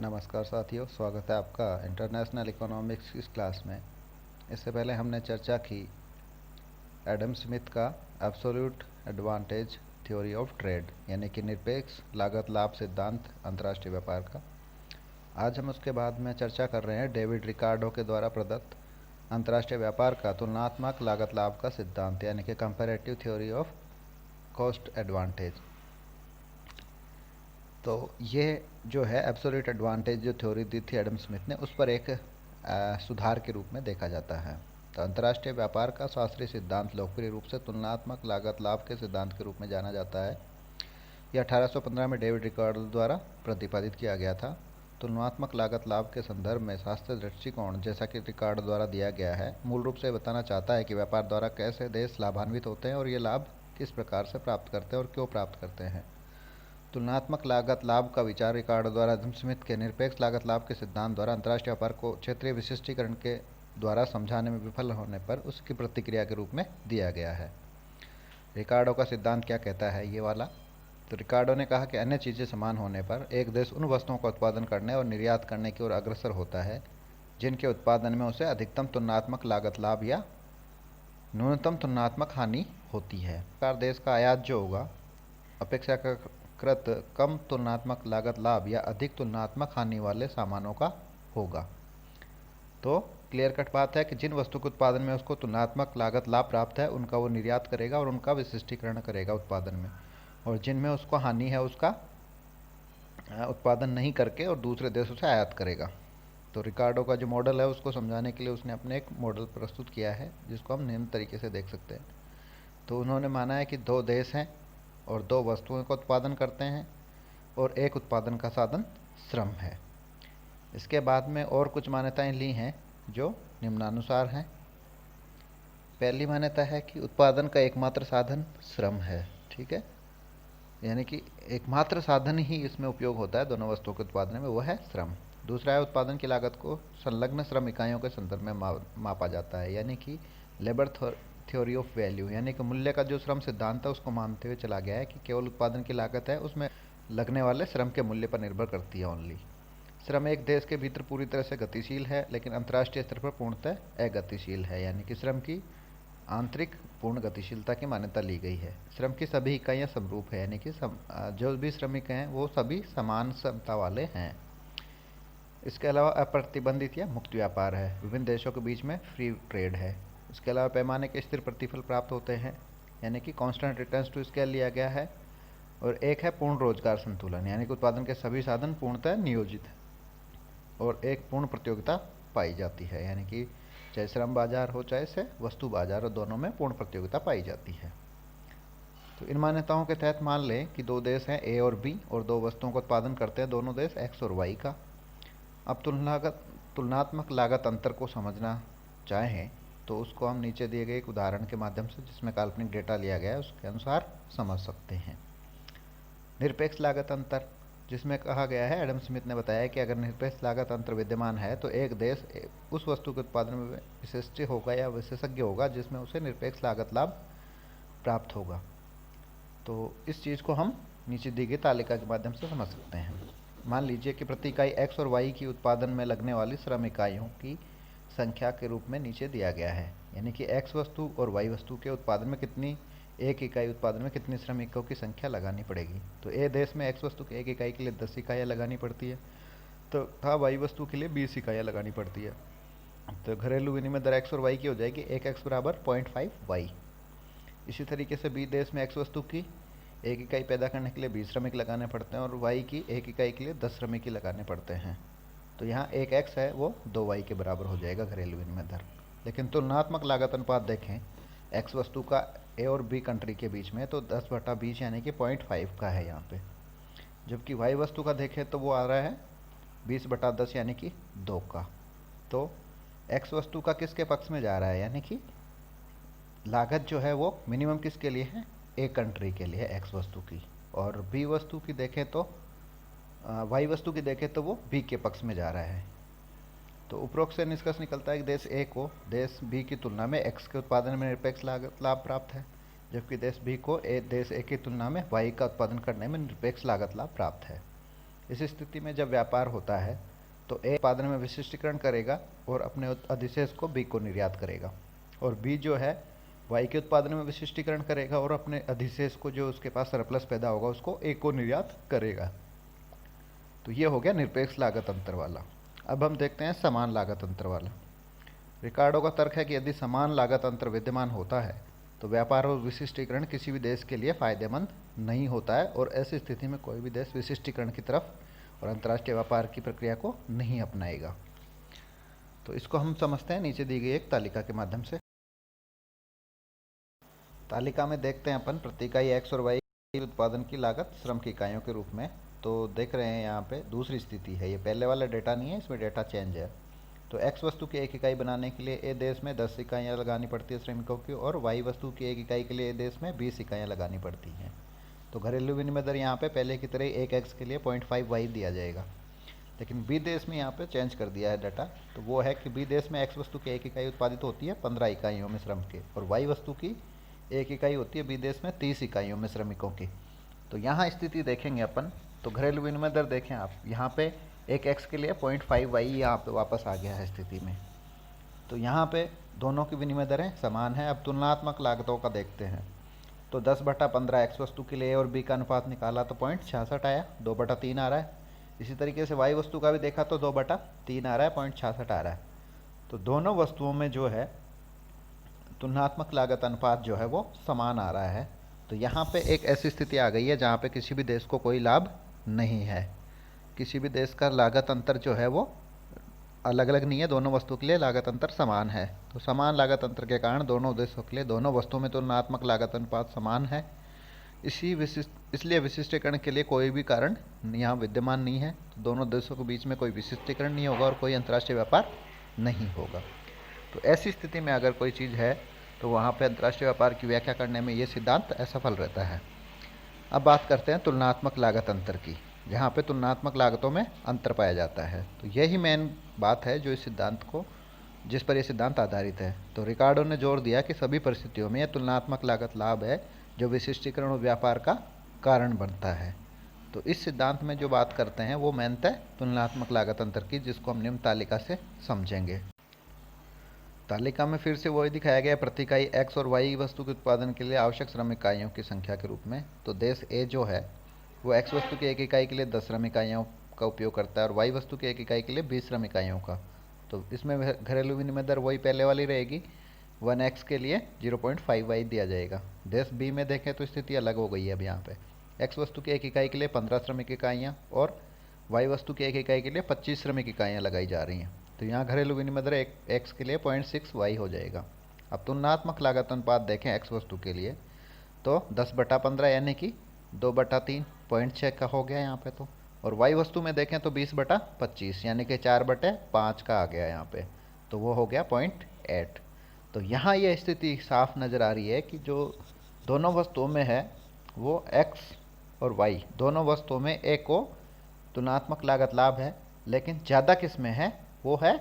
नमस्कार साथियों, स्वागत है आपका इंटरनेशनल इकोनॉमिक्स की क्लास में। इससे पहले हमने चर्चा की एडम स्मिथ का absolute advantage theory of trade यानी कि निरपेक्ष लागत लाभ सिद्धांत अंतर्राष्ट्रीय व्यापार का। आज हम उसके बाद में चर्चा कर रहे हैं डेविड रिकार्डो के द्वारा प्रदत्त अंतर्राष्ट्रीय व्यापार का तुलनात्मक लागत लाभ का सिद्धांत यानी कि comparative theory of cost advantage. तो ये जो है एब्सोल्यूट एडवांटेज जो थ्योरी दी थी एडम स्मिथ ने, उस पर एक सुधार के रूप में देखा जाता है। तो अंतर्राष्ट्रीय व्यापार का शास्त्रीय सिद्धांत लोकप्रिय रूप से तुलनात्मक लागत लाभ के सिद्धांत के रूप में जाना जाता है। यह 1815 में डेविड रिकार्डो द्वारा प्रतिपादित किया गया था। तुलनात्मक लागत लाभ के संदर्भ में शास्त्रीय दृष्टिकोण जैसा कि रिकार्डो द्वारा दिया गया है, मूल रूप से बताना चाहता है कि व्यापार द्वारा कैसे देश लाभान्वित होते हैं और ये लाभ किस प्रकार से प्राप्त करते हैं और क्यों प्राप्त करते हैं। तुलनात्मक लागत लाभ का विचार रिकार्डो द्वारा एडम स्मिथ के निरपेक्ष लागत लाभ के सिद्धांत द्वारा अंतर्राष्ट्रीय व्यापार को क्षेत्रीय विशिष्टीकरण के द्वारा समझाने में विफल होने पर उसकी प्रतिक्रिया के रूप में दिया गया है। रिकार्डो का सिद्धांत क्या कहता है ये वाला? तो रिकार्डो ने कहा कि अन्य चीज़ें समान होने पर एक देश उन वस्तुओं का उत्पादन करने और निर्यात करने की ओर अग्रसर होता है जिनके उत्पादन में उसे अधिकतम तुलनात्मक लागत लाभ या न्यूनतम तुलनात्मक हानि होती है। सरकार देश का आयात जो होगा अपेक्षाकृत कम तुलनात्मक लागत लाभ या अधिक तुलनात्मक हानि वाले सामानों का होगा। तो क्लियर कट बात है कि जिन वस्तु के उत्पादन में उसको तुलनात्मक लागत लाभ प्राप्त है उनका वो निर्यात करेगा और उनका विशिष्टीकरण करेगा उत्पादन में, और जिनमें उसको हानि है उसका उत्पादन नहीं करके और दूसरे देशों से आयात करेगा। तो रिकार्डो का जो मॉडल है उसको समझाने के लिए उसने अपने एक मॉडल प्रस्तुत किया है जिसको हम निम्न तरीके से देख सकते हैं। तो उन्होंने माना है कि दो देश हैं और दो वस्तुओं का उत्पादन करते हैं और एक उत्पादन का साधन श्रम है। इसके बाद में और कुछ मान्यताएं ली हैं जो निम्नानुसार हैं। पहली मान्यता है कि उत्पादन का एकमात्र साधन श्रम है, ठीक है, यानी कि एकमात्र साधन ही इसमें उपयोग होता है दोनों वस्तुओं के उत्पादन में, वो है श्रम। दूसरा है उत्पादन की लागत को संलग्न श्रम इकाइयों के संदर्भ में मापा जाता है, यानी कि लेबर थ्योरी ऑफ वैल्यू, यानी कि मूल्य का जो श्रम सिद्धांत है उसको मानते हुए चला गया है कि केवल उत्पादन की लागत है उसमें लगने वाले श्रम के मूल्य पर निर्भर करती है ओनली। श्रम एक देश के भीतर पूरी तरह से गतिशील है लेकिन अंतर्राष्ट्रीय स्तर पर पूर्णतः अगतिशील है, यानी कि श्रम की आंतरिक पूर्ण गतिशीलता की मान्यता ली गई है। श्रम की सभी इकाइयाँ समरूप है, यानी कि जो भी श्रमिक हैं वो सभी समान क्षमता वाले हैं। इसके अलावा अप्रतिबंधित या मुक्त व्यापार है, विभिन्न देशों के बीच में फ्री ट्रेड है। इसके अलावा पैमाने के स्थिर प्रतिफल प्राप्त होते हैं, यानी कि कांस्टेंट रिटर्न्स टू स्केल लिया गया है। और एक है पूर्ण रोजगार संतुलन, यानी कि उत्पादन के सभी साधन पूर्णतः नियोजित है और एक पूर्ण प्रतियोगिता पाई जाती है, यानी कि चाहे श्रम बाजार हो चाहे से वस्तु बाजार, और दोनों में पूर्ण प्रतियोगिता पाई जाती है। तो इन मान्यताओं के तहत मान लें कि दो देश हैं ए और बी और दो वस्तुओं का उत्पादन करते हैं दोनों देश एक्स और वाई का। अब तुलनात्मक लागत अंतर को समझना चाहें तो उसको हम नीचे दिए गए एक उदाहरण के माध्यम से जिसमें काल्पनिक डेटा लिया गया है उसके अनुसार समझ सकते हैं। निरपेक्ष लागत अंतर, जिसमें कहा गया है एडम स्मिथ ने बताया कि अगर निरपेक्ष लागत अंतर विद्यमान है तो एक देश उस वस्तु के उत्पादन में विशिष्ट होगा या विशेषज्ञ होगा जिसमें उसे निरपेक्ष लागत लाभ प्राप्त होगा। तो इस चीज़ को हम नीचे दी गई तालिका के माध्यम से समझ सकते हैं। मान लीजिए कि प्रति इकाई एक्स और वाई की उत्पादन में लगने वाली श्रम इकाइयों की संख्या के रूप में नीचे दिया गया है, यानी कि एक्स वस्तु और वाई वस्तु के उत्पादन में कितनी एक इकाई उत्पादन में कितनी श्रमिकों की संख्या लगानी पड़ेगी। तो ए देश में एक्स वस्तु की एक इकाई के लिए 10 इकाइयाँ लगानी पड़ती है, तो था वाई वस्तु के लिए 20 इकाइयाँ लगानी पड़ती है। तो घरेलू विनिमय दर एक्स और वाई की हो जाएगी 1x बराबर 0.5 वाई। इसी तरीके से बी देश में एक्स वस्तु की एक इकाई पैदा करने के लिए 20 श्रमिक लगाने पड़ते हैं और वाई की एक इकाई के लिए 10 श्रमिक ही लगाने पड़ते हैं। तो यहाँ एक एक्स है वो 2 वाई के बराबर हो जाएगा घरेलू विनिमय दर। लेकिन तुलनात्मक लागत अनुपात देखें एक्स वस्तु का ए और बी कंट्री के बीच में तो 10/20 यानी कि 0.5 का है यहाँ पे, जबकि वाई वस्तु का देखें तो वो आ रहा है 20/10 यानी कि 2 का। तो एक्स वस्तु का किसके पक्ष में जा रहा है, यानी कि लागत जो है वो मिनिमम किसके लिए है, ए कंट्री के लिए है एक्स वस्तु की, और बी वस्तु की देखें तो वाई वस्तु की देखें तो वो बी के पक्ष में जा रहा है। तो उपरोक्त से निष्कर्ष निकलता है कि देश ए को देश बी की तुलना में एक्स के उत्पादन में निरपेक्ष लागत लाभ प्राप्त है, जबकि देश बी को देश ए की तुलना में वाई का उत्पादन करने में निरपेक्ष लागत लाभ प्राप्त है। इस स्थिति में जब व्यापार होता है तो ए उत्पादन में विशिष्टीकरण करेगा और अपने अधिशेष को बी को निर्यात करेगा, और बी जो है वाई के उत्पादन में विशिष्टीकरण करेगा और अपने अधिशेष को, जो उसके पास सरप्लस पैदा होगा, उसको ए को निर्यात करेगा। तो ये हो गया निरपेक्ष लागत अंतर वाला। अब हम देखते हैं समान लागत अंतर वाला। रिकार्डो का तर्क है कि यदि समान लागत अंतर विद्यमान होता है तो व्यापार और विशिष्टीकरण किसी भी देश के लिए फायदेमंद नहीं होता है, और ऐसी स्थिति में कोई भी देश विशिष्टीकरण की तरफ और अंतर्राष्ट्रीय व्यापार की प्रक्रिया को नहीं अपनाएगा। तो इसको हम समझते हैं नीचे दी गई एक तालिका के माध्यम से। तालिका में देखते हैं अपन प्रति इकाई एक्स और वाई उत्पादन की लागत श्रम की इकाइयों के रूप में। तो देख रहे हैं यहाँ पे दूसरी स्थिति है, ये पहले वाला डेटा नहीं है, इसमें डेटा चेंज है। तो एक्स वस्तु की एक इकाई बनाने के लिए ए देश में 10 इकाइयाँ लगानी पड़ती है श्रमिकों की, और वाई वस्तु की एक इकाई के लिए ए देश में 20 इकाइयाँ लगानी पड़ती हैं। तो घरेलू विनिमय दर यहाँ पे पहले की तरह एक एक्स के लिए 0.5 वाई दिया जाएगा, लेकिन बी देश में यहाँ पे चेंज कर दिया है डाटा। तो वो है कि बी देश में एक्स वस्तु की एक इकाई उत्पादित होती है 15 इकाइयों में श्रम के, और वाई वस्तु की एक इकाई होती है बी देश में 30 इकाइयों में श्रमिकों की। तो यहाँ स्थिति देखेंगे अपन, तो घरेलू विनिमय दर देखें आप, यहाँ पे एक एक्स के लिए 0.5 वाई यहाँ पे वापस आ गया है स्थिति में। तो यहाँ पे दोनों की विनिमय दरें समान है। अब तुलनात्मक लागतों का देखते हैं। तो 10/15 एक्स वस्तु के लिए और बी का अनुपात निकाला तो 0.66 आया, 2/3 आ रहा है। इसी तरीके से वाई वस्तु का भी देखा तो 2/3 आ रहा है, 0.66 आ रहा है। तो दोनों वस्तुओं में जो है तुलनात्मक लागत अनुपात जो है वो समान आ रहा है। तो यहाँ पे एक ऐसी स्थिति आ गई है जहाँ पे किसी भी देश को कोई लाभ नहीं है, किसी भी देश का लागत अंतर जो है वो अलग अलग नहीं है, दोनों वस्तुओं के लिए लागत अंतर समान है। तो समान लागत अंतर के कारण दोनों देशों के लिए दोनों वस्तुओं में तुलनात्मक लागत अनुपात समान है। इसलिए विशिष्टीकरण के लिए कोई भी कारण यहाँ विद्यमान नहीं है। तो दोनों देशों के बीच में कोई विशिष्टीकरण नहीं होगा और कोई अंतर्राष्ट्रीय व्यापार नहीं होगा। तो ऐसी स्थिति में अगर कोई चीज़ है तो वहाँ पे अंतर्राष्ट्रीय व्यापार की व्याख्या करने में ये सिद्धांत असफल रहता है। अब बात करते हैं तुलनात्मक लागत अंतर की, जहाँ पे तुलनात्मक लागतों में अंतर पाया जाता है। तो यही मेन बात है जो इस सिद्धांत को, जिस पर यह सिद्धांत आधारित है। तो रिकार्डो ने जोर दिया कि सभी परिस्थितियों में यह तुलनात्मक लागत लाभ है जो विशिष्टीकरण और व्यापार का कारण बनता है। तो इस सिद्धांत में जो बात करते हैं वो मेनतः तुलनात्मक लागत अंतर की, जिसको हम निम्न तालिका से समझेंगे। तालिका में फिर से वही दिखाया गया प्रति इकाई एक्स और वाई वस्तु के उत्पादन के लिए आवश्यक श्रम इकाइयों की संख्या के रूप में। तो देश ए जो है वो एक्स वस्तु की एक इकाई के लिए 10 श्रम इकाइयों का उपयोग करता है और वाई वस्तु की एक इकाई के लिए 20 श्रम इकाइयों का। तो इसमें घरेलू विनिमय दर वही पहले वाली रहेगी, 1x के लिए 0.5 वाई दिया जाएगा। देश बी में देखें तो स्थिति अलग हो गई है। अब यहाँ पे एक्स वस्तु की एक इकाई के लिए 15 श्रमिक इकाइयाँ और वाई वस्तु की एक इकाई के लिए 25 श्रमिक इकाइयाँ लगाई जा रही हैं। तो यहाँ घरेलू विनिमय दर एक्स के लिए 0.6 वाई हो जाएगा। अब तुलनात्मक लागत अनुपात देखें एक्स वस्तु के लिए तो 10/15 यानी कि 2/3, 0.6 का हो गया यहाँ पे। तो और वाई वस्तु में देखें तो 20/25 यानी कि 4/5 का आ गया यहाँ पे, तो वो हो गया 0.8। तो यहाँ ये स्थिति साफ नज़र आ रही है कि जो दोनों वस्तुओं में है वो एक्स और वाई दोनों वस्तुओं में ए को तुलनात्मक लागत लाभ है, लेकिन ज़्यादा किस में है, वो है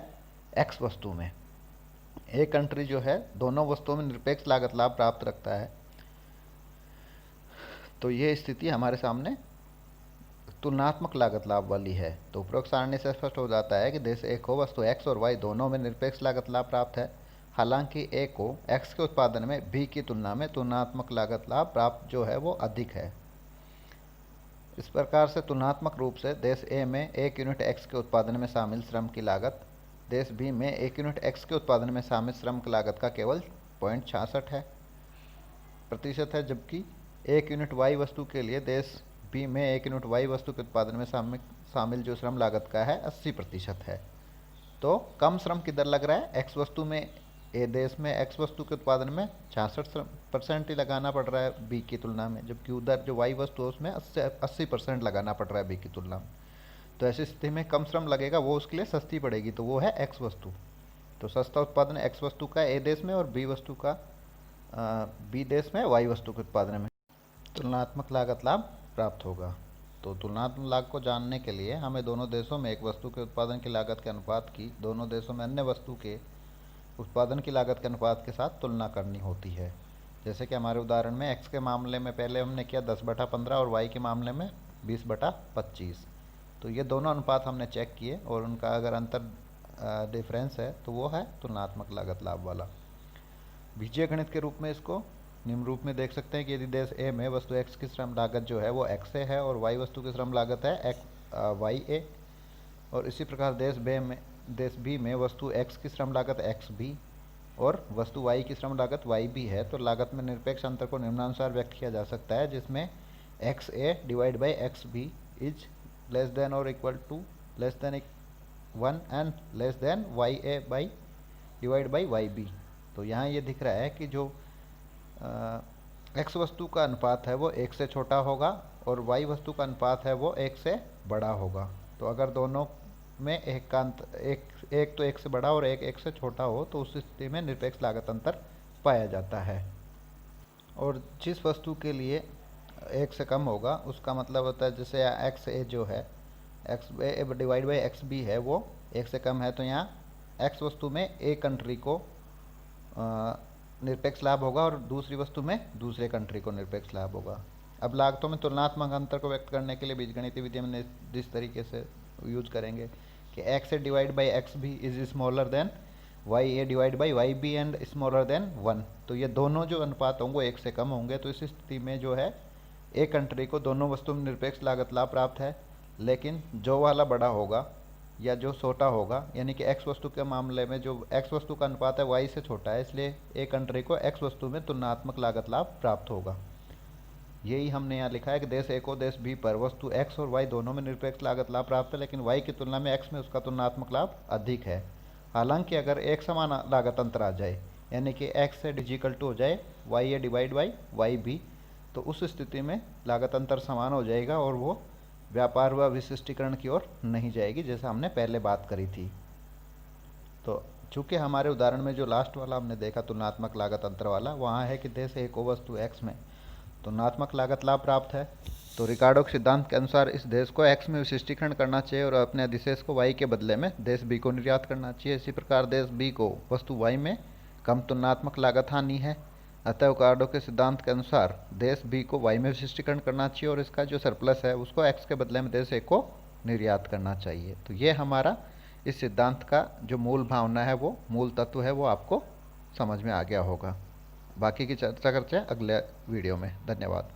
एक्स वस्तु में। एक कंट्री जो है दोनों वस्तुओं में निरपेक्ष लागत लाभ प्राप्त रखता है। तो ये स्थिति हमारे सामने तुलनात्मक लागत लाभ वाली है। तो उपरोक्त सारणी से स्पष्ट हो जाता है कि देश ए को वस्तु एक्स और वाई दोनों में निरपेक्ष लागत लाभ प्राप्त है, हालांकि ए को एक्स के उत्पादन में बी की तुलना में तुलनात्मक लागत लाभ प्राप्त जो है वो अधिक है। इस प्रकार से तुलनात्मक रूप से देश ए में 1 यूनिट एक्स के उत्पादन में शामिल श्रम की लागत देश बी में 1 यूनिट एक्स के उत्पादन में शामिल श्रम की लागत का केवल 0.66 है प्रतिशत है, जबकि 1 यूनिट वाई वस्तु के लिए देश बी में 1 यूनिट वाई वस्तु के उत्पादन में शामिल जो श्रम लागत का है 80% है। तो कम श्रम किधर लग रहा है, एक्स वस्तु में। ए देश में एक्स वस्तु के उत्पादन में 66% ही लगाना पड़ रहा है बी की तुलना में, जबकि उधर जो वाई वस्तु है उसमें 80% लगाना पड़ रहा है बी की तुलना में। तो ऐसी स्थिति में कम श्रम लगेगा, वो उसके लिए सस्ती पड़ेगी, तो वो है एक्स वस्तु। तो सस्ता उत्पादन एक्स वस्तु का ए देश में और बी वस्तु का बी देश में वाई वस्तु के उत्पादन में तुलनात्मक लागत लाभ प्राप्त होगा। तो तुलनात्मक लाभ को जानने के लिए हमें दोनों देशों में एक वस्तु के उत्पादन की लागत के अनुपात की दोनों देशों में अन्य वस्तु के उत्पादन की लागत के अनुपात के साथ तुलना करनी होती है। जैसे कि हमारे उदाहरण में एक्स के मामले में पहले हमने किया 10/15 और वाई के मामले में 20/25। तो ये दोनों अनुपात हमने चेक किए और उनका अगर अंतर डिफरेंस है तो वो है तुलनात्मक लागत लाभ वाला। बीजीय गणित के रूप में इसको निम्न रूप में देख सकते हैं कि यदि देश ए में वस्तु एक्स की श्रम लागत जो है वो एक्स ए है और वाई वस्तु की श्रम लागत है वाई ए, और इसी प्रकार देश बी में वस्तु एक्स की श्रम लागत एक्स बी और वस्तु वाई की श्रम लागत वाई बी है, तो लागत में निरपेक्ष अंतर को निम्नानुसार व्यक्त किया जा सकता है, जिसमें X A divide by x B is less than और equal to less than 1 and less than Y A by divide by Y B. तो यहाँ ये दिख रहा है कि जो एक्स वस्तु का अनुपात है वो एक से छोटा होगा और वाई वस्तु का अनुपात है वो एक से बड़ा होगा। तो अगर दोनों में एक का एक तो एक से बड़ा और एक से छोटा हो तो उस स्थिति में निरपेक्ष लागत अंतर पाया जाता है। और जिस वस्तु के लिए एक से कम होगा उसका मतलब होता है जैसे एक्स ए जो है x A divide by x b है वो एक से कम है, तो यहाँ एक्स वस्तु में ए कंट्री को निरपेक्ष लाभ होगा और दूसरी वस्तु में दूसरे कंट्री को निरपेक्ष लाभ होगा। अब लागतों में तुलनात्मक अंतर को व्यक्त करने के लिए बीजगणितीय विधि में जिस तरीके से यूज करेंगे कि x A divide by x B is smaller than Y a divide by Y b and smaller than 1, तो ये दोनों जो अनुपात होंगे एक से कम होंगे। तो इस स्थिति में जो है ए कंट्री को दोनों वस्तुओं में निरपेक्ष लागत लाभ प्राप्त है, लेकिन जो वाला बड़ा होगा या जो छोटा होगा, यानी कि एक्स वस्तु के मामले में जो एक्स वस्तु का अनुपात है वाई से छोटा है, इसलिए ए कंट्री को एक्स वस्तु में तुलनात्मक लागत लाभ प्राप्त होगा। यही हमने यहाँ लिखा है कि देश ए को देश बी पर वस्तु एक्स और वाई दोनों में निरपेक्ष लागत लाभ प्राप्त है, लेकिन वाई की तुलना में एक्स में उसका तुलनात्मक लाभ अधिक है। हालांकि अगर एक समान लागत अंतर आ जाए, यानी कि एक्स ए डिजिकल टू हो जाए y a divide by Y B, तो उस स्थिति में लागत अंतर समान हो जाएगा और वो व्यापार व विशिष्टीकरण की ओर नहीं जाएगी, जैसा हमने पहले बात करी थी। तो चूँकि हमारे उदाहरण में जो लास्ट वाला हमने देखा तुलनात्मक लागत अंतर वाला, वहाँ है कि देश ए को वस्तु एक्स में तुलनात्मक लागत लाभ प्राप्त है, तो रिकार्डो के सिद्धांत के अनुसार इस देश को एक्स में विशिष्टीकरण करना चाहिए और अपने अधिशेष को वाई के बदले में देश बी को निर्यात करना चाहिए। इसी प्रकार देश बी को वस्तु वाई में कम तुलनात्मक लागत हानि है, अतः रिकार्डो के सिद्धांत के अनुसार देश बी को वाई में विशिष्टीकरण करना चाहिए और इसका जो सरप्लस है उसको एक्स के बदले में देश ए को निर्यात करना चाहिए। तो ये हमारा इस सिद्धांत का जो मूल भावना है, वो मूल तत्व है, वो आपको समझ में आ गया होगा। बाकी की चर्चा करते हैं अगले वीडियो में। धन्यवाद।